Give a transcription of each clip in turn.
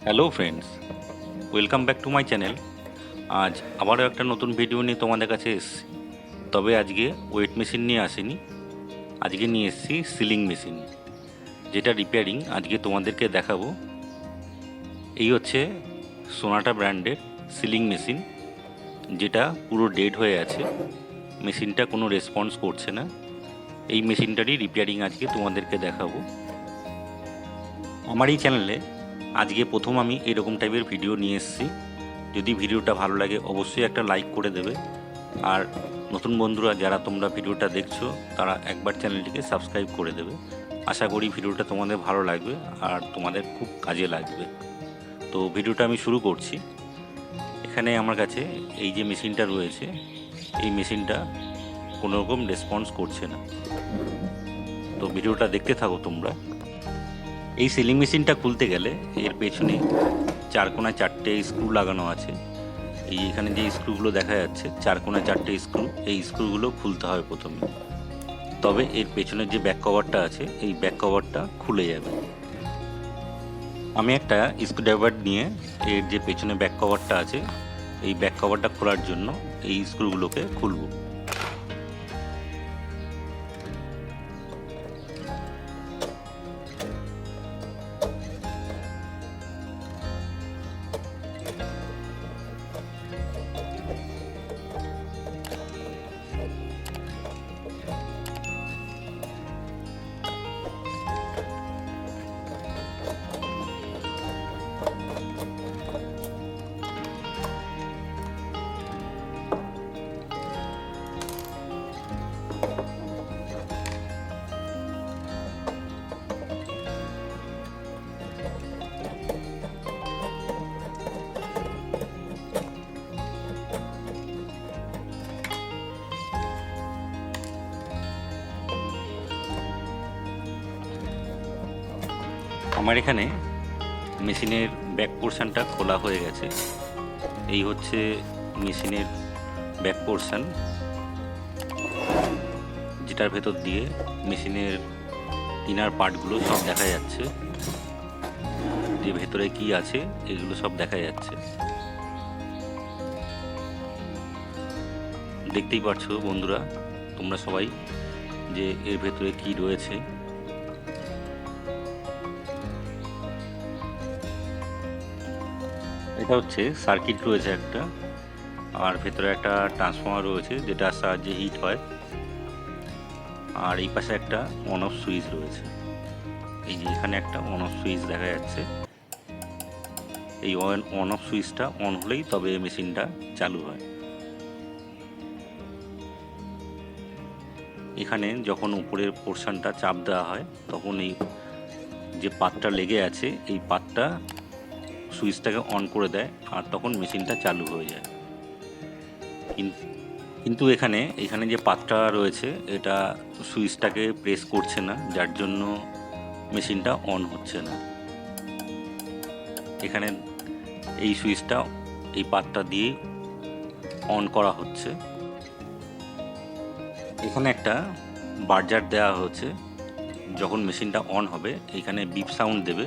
Hello friends, welcome back to my channel. আজ আবারও একটা নতুন ভিডিও নিয়ে তোমাদের কাছে এসেছি। তবে আজকে ওয়েট মেশিন নিয়ে আসিনি, আজকে নিয়ে এসেছি সিলিং মেশিন, যেটা রিপেয়ারিং আজকে তোমাদেরকে দেখাবো। এই হচ্ছে সোনাটা ব্র্যান্ডের সিলিং মেশিন, যেটা পুরো ডেড হয়ে আছে। মেশিনটা কোনো রেসপন্স করছে না। এই মেশিনটারই রিপেয়ারিং আজকে তোমাদেরকে দেখাবো। আমার এই চ্যানেলে আজকে প্রথম আমি এরকম টাইপের ভিডিও নিয়ে এসেছি। যদি ভিডিওটা ভালো লাগে অবশ্যই একটা লাইক করে দেবে, আর নতুন বন্ধুরা যারা তোমরা ভিডিওটা দেখছো তারা একবার চ্যানেলটিকে সাবস্ক্রাইব করে দেবে। আশা করি ভিডিওটা তোমাদের ভালো লাগবে আর তোমাদের খুব কাজে লাগবে। তো ভিডিওটা আমি শুরু করছি। এখানে আমার কাছে এই যে মেশিনটা রয়েছে, এই মেশিনটা কোনো রকম রেসপন্স করছে না। তো ভিডিওটা দেখতে থাকো তোমরা। এই সিলিং মেশিনটা খুলতে গেলে এর পেছনে চার কোণায় চারটে স্ক্রু লাগানো আছে। এই এখানে যে স্ক্রুগুলো দেখা যাচ্ছে, চার কোণায় চারটে স্ক্রু, এই স্ক্রুগুলো খুলতে হবে প্রথমে। তবে এর পেছনের যে ব্যাক কভারটা আছে, এই ব্যাক কভারটা খুলে যাবে। আমি একটা স্ক্রুড্রাইভার নিয়ে এর যে পেছনে ব্যাক কভারটা আছে, এই ব্যাক কভারটা খোলার জন্য এই স্ক্রুগুলোকে খুলব। আমার এখানে মেশিনের ব্যাক পোর্শনটা খোলা হয়ে গেছে। এই হচ্ছে মেশিনের ব্যাক পোর্শন, যেটার ভেতর দিয়ে মেশিনের ইনার পার্টগুলো সব দেখা যাচ্ছে। যে ভেতরে কি আছে এগুলো সব দেখা যাচ্ছে। দেখতেই পাচ্ছো বন্ধুরা তোমরা সবাই যে এর ভেতরে কি রয়েছে। এটা হচ্ছে সার্কিট রয়েছে একটা, আর ভেতরে একটা ট্রান্সফর্মার রয়েছে যেটার সাহায্যে হিট হয়, আর এই পাশে একটা অন অফ সুইচ রয়েছে। এই যে এখানে একটা অন অফ সুইচ দেখা যাচ্ছে। এই অন অফ সুইচটা অন হলেই তবে মেশিনটা চালু হয়। এখানে যখন উপরের পোর্শনটা চাপ দেওয়া হয় তখন এই যে পাতটা লেগে আছে এই পাতটা সুইচটাকে অন করে দেয়, আর তখন মেশিনটা চালু হয়ে যায়। কিন্তু এখানে যে পাতটা রয়েছে এটা সুইচটাকে প্রেস করছে না, যার জন্য মেশিনটা অন হচ্ছে না। এখানে এই সুইচটা এই পাতটা দিয়ে অন করা হচ্ছে। এখানে একটা বার্জার দেওয়া হচ্ছে। যখন মেশিনটা অন হবে এখানে বিপ সাউন্ড দেবে,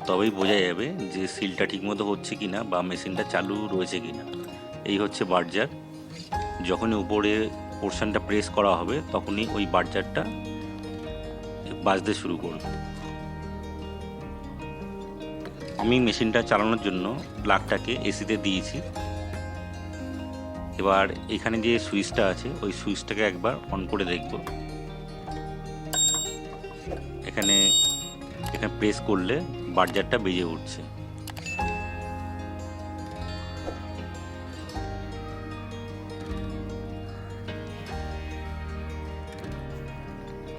তবেই বোঝা যাবে যে সিলটা ঠিকমতো হচ্ছে কিনা বা মেশিনটা চালু রয়েছে কিনা। এই হচ্ছে বার্জার। যখনই উপরে পোর্শনটা প্রেস করা হবে তখনই ওই বার্জারটা বাজতে শুরু করবে। আমি মেশিনটা চালানোর জন্য প্লাগটাকে এসিতে দিয়েছি। এবার এখানে যে সুইচটা আছে ওই সুইচটাকে একবার অন করে দেখব। এখানে প্রেস করলে বার্জারটা বেজে উঠছে।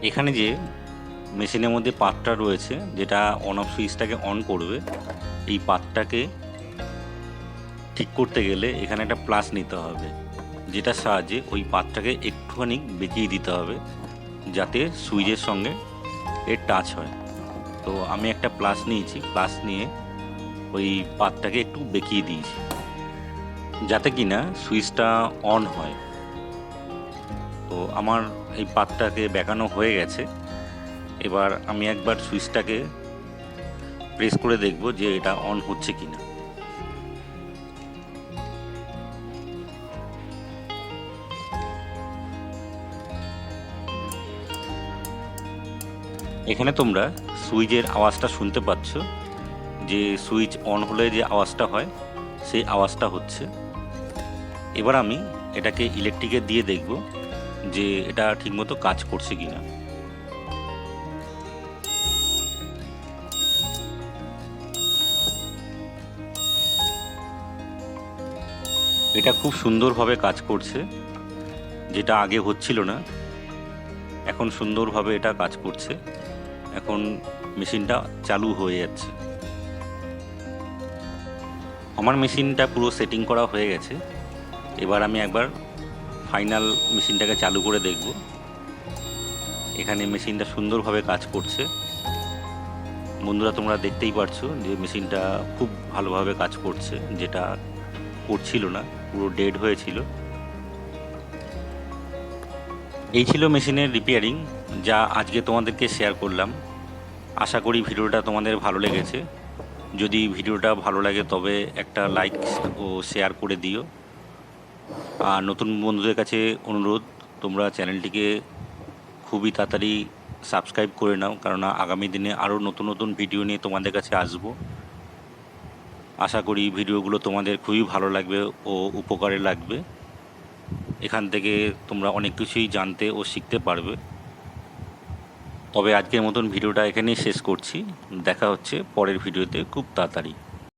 এখানে যে মেশিনের মধ্যে পাতটা রয়েছে যেটা অন অফ সুইচটাকে অন করবে, এই পাতটাকে ঠিক করতে গেলে এখানে একটা প্লাস নিতে হবে, যেটার সাহায্যে ওই পাতটাকে একটুখানি বেঁকিয়ে দিতে হবে যাতে সুইচের সঙ্গে এর টাচ হয়। তো আমি একটা প্লাস নিয়েছি, প্লাস নিয়ে ওই পাতটাকে একটু বেঁকিয়ে দিয়েছি যাতে কিনা সুইচটা অন হয়। তো আমার এই পাতটাকে বেঁকানো হয়ে গেছে। এবার আমি একবার সুইচটাকে প্রেস করে দেখব যে এটা অন হচ্ছে কিনা। এখানে তোমরা সুইচের আওয়াজটা শুনতে পাচ্ছ, যে সুইচ অন হলে যে আওয়াজটা হয় সেই আওয়াজটা হচ্ছে। এবার আমি এটাকে ইলেকট্রিকে দিয়ে দেখব যে এটা ঠিকমতো কাজ করছে কিনা। এটা খুব সুন্দরভাবে কাজ করছে, যেটা আগে হচ্ছিল না, এখন সুন্দরভাবে এটা কাজ করছে। এখন মেশিনটা চালু হয়ে যাচ্ছে। আমার মেশিনটা পুরো সেটিং করা হয়ে গেছে। এবার আমি একবার ফাইনাল মেশিনটাকে চালু করে দেখব। এখানে মেশিনটা সুন্দরভাবে কাজ করছে। বন্ধুরা, তোমরা দেখতেই পারছো যে মেশিনটা খুব ভালোভাবে কাজ করছে, যেটা করছিল না, পুরো ডেড হয়েছিল। এই ছিল মেশিনের রিপেয়ারিং, যা আজকে তোমাদেরকে শেয়ার করলাম। আশা করি ভিডিওটা তোমাদের ভালো লেগেছে। যদি ভিডিওটা ভালো লাগে তবে একটা লাইক ও শেয়ার করে দিও। আর নতুন বন্ধুদের কাছে অনুরোধ, তোমরা চ্যানেলটিকে খুবই তাড়াতাড়ি সাবস্ক্রাইব করে নাও, কারণ আগামী দিনে আরও নতুন নতুন ভিডিও নিয়ে তোমাদের কাছে আসব। আশা করি ভিডিওগুলো তোমাদের খুবই ভালো লাগবে ও উপকারে লাগবে। এখান থেকে তোমরা অনেক কিছুই জানতে ও শিখতে পারবে। তবে আজকের মতন ভিডিওটা এখানেই শেষ করছি। দেখা হচ্ছে পরের ভিডিওতে খুব তাড়াতাড়ি।